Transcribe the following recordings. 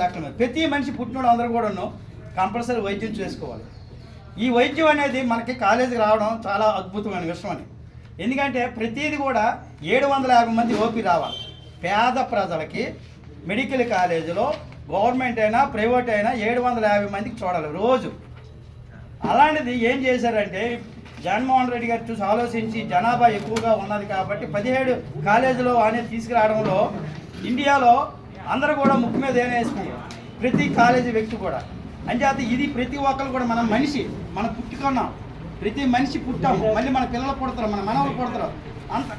లక్షల ప్రతి మనిషి పుట్టినోడు అందరూ కూడాను కంపల్సరీ వైద్యం చేసుకోవాలి. ఈ వైద్యం అనేది మనకి కాలేజీకి రావడం చాలా అద్భుతమైన విషయం అని. ఎందుకంటే ప్రతిదీ కూడా 750 మంది ఓపీ రావాలి. పేద ప్రజలకి మెడికల్ కాలేజీలో గవర్నమెంట్ అయినా ప్రైవేట్ అయినా 750 మందికి చూడాలి రోజు. అలాంటిది ఏం చేశారంటే జగన్మోహన్ రెడ్డి గారు చూసి ఆలోచించి జనాభా ఎక్కువగా ఉన్నది కాబట్టి 17 కాలేజీలో అనేది తీసుకురావడంలో ఇండియాలో అందరూ కూడా ముక్కు మీద ఏమేసుకున్నారు, ప్రతి కాలేజీ వ్యక్తి కూడా. అంచేత ఇది ప్రతి ఒక్కరు కూడా మనం మనిషి, మనం పుట్టుకున్నాం, ప్రతి మనిషి పుట్టాము, మళ్ళీ మన పిల్లలు పుడతారు, మన మనవలు పుడతారు,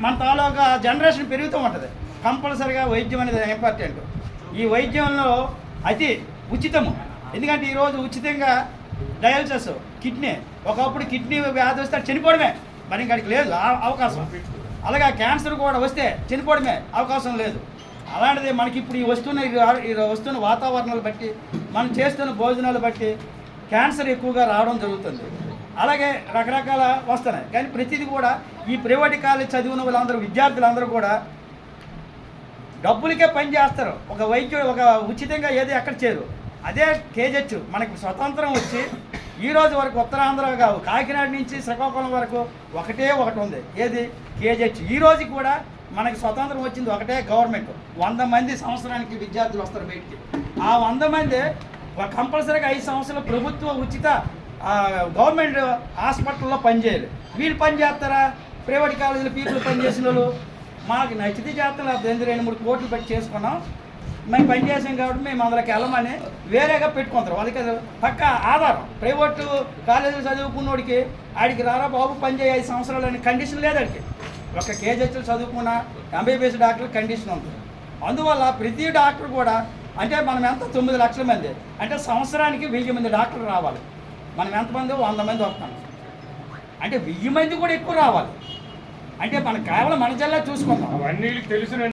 మన తాలూకా జనరేషన్ పెరుగుతూ ఉంటుంది. కంపల్సరీగా వైద్యం అనేది ఇంపార్టెంట్. ఈ వైద్యంలో అతి ఉచితము. ఎందుకంటే ఈరోజు ఉచితంగా డయాలసిస్, కిడ్నీ, ఒకప్పుడు కిడ్నీ వ్యాధి వస్తే చనిపోవడమే, మరి ఇంకడికి లేదు అవకాశం. అలాగే క్యాన్సర్ కూడా వస్తే చనిపోవడమే, అవకాశం లేదు. అలాంటిది మనకి ఇప్పుడు ఈ వస్తున్న వాతావరణాలు బట్టి, మనం చేస్తున్న భోజనాలు బట్టి క్యాన్సర్ ఎక్కువగా రావడం జరుగుతుంది. అలాగే రకరకాల వస్తున్నాయి. కానీ ప్రతిదీ కూడా ఈ ప్రైవేట్ కాలేజ్ చదివిన వాళ్ళందరూ, విద్యార్థులందరూ కూడా డబ్బులకే పని చేస్తారు. ఒక వైద్యుడు ఒక ఉచితంగా ఏది ఎక్కడ చేయరు. అదే కేజెచ్ మనకి స్వతంత్రం వచ్చి ఈ రోజు వరకు ఉత్తరాంధ్ర కాకినాడ నుంచి శ్రీకాకుళం వరకు ఒకటి ఉంది, ఏది కేజెచ్. ఈ రోజు కూడా మనకి స్వతంత్రం వచ్చింది ఒకటే గవర్నమెంట్. 100 మంది సంవత్సరానికి విద్యార్థులు వస్తారు బయటికి. ఆ 100 మంది కంపల్సరీగా 5 సంవత్సరాలు ప్రభుత్వ ఉచిత గవర్నమెంట్ హాస్పిటల్లో పనిచేయాలి. వీళ్ళు పని చేస్తారా? ప్రైవేట్ కాలేజీలో పీపుల్ పనిచేసిన వాళ్ళు మాకు నచ్చితే చేస్తాం, లేకపోతే 2-3 కోట్లు పెట్టి చేసుకున్నాం, మేము పని చేసాం కాబట్టి మేము అందులోకి వెళ్ళమని వేరేగా పెట్టుకుంటారు. వాళ్ళకి పక్క ఆధారం. ప్రైవేటు కాలేజీలో చదువుకున్నోడికి ఆడికి రారా బాబు పని చేయ 5 సంవత్సరాలు అనే కండిషన్ లేదు. ఆడికి ఒక కేజెచ్లు చదువుకున్న ఎంబీబీఎస్ డాక్టర్ కండిషన్ ఉంటుంది. అందువల్ల ప్రతి డాక్టర్ కూడా, అంటే మనం ఎంత 9 లక్షల మంది అంటే సంవత్సరానికి 1000 మంది డాక్టర్లు రావాలి. మనం ఎంతమంది 100 మంది వస్తాం అంటే 1000 మంది కూడా ఎక్కువ రావాలి. అంటే మనం కేవలం మన జిల్లా చూసుకుంటాం. అవన్నీ తెలిసిన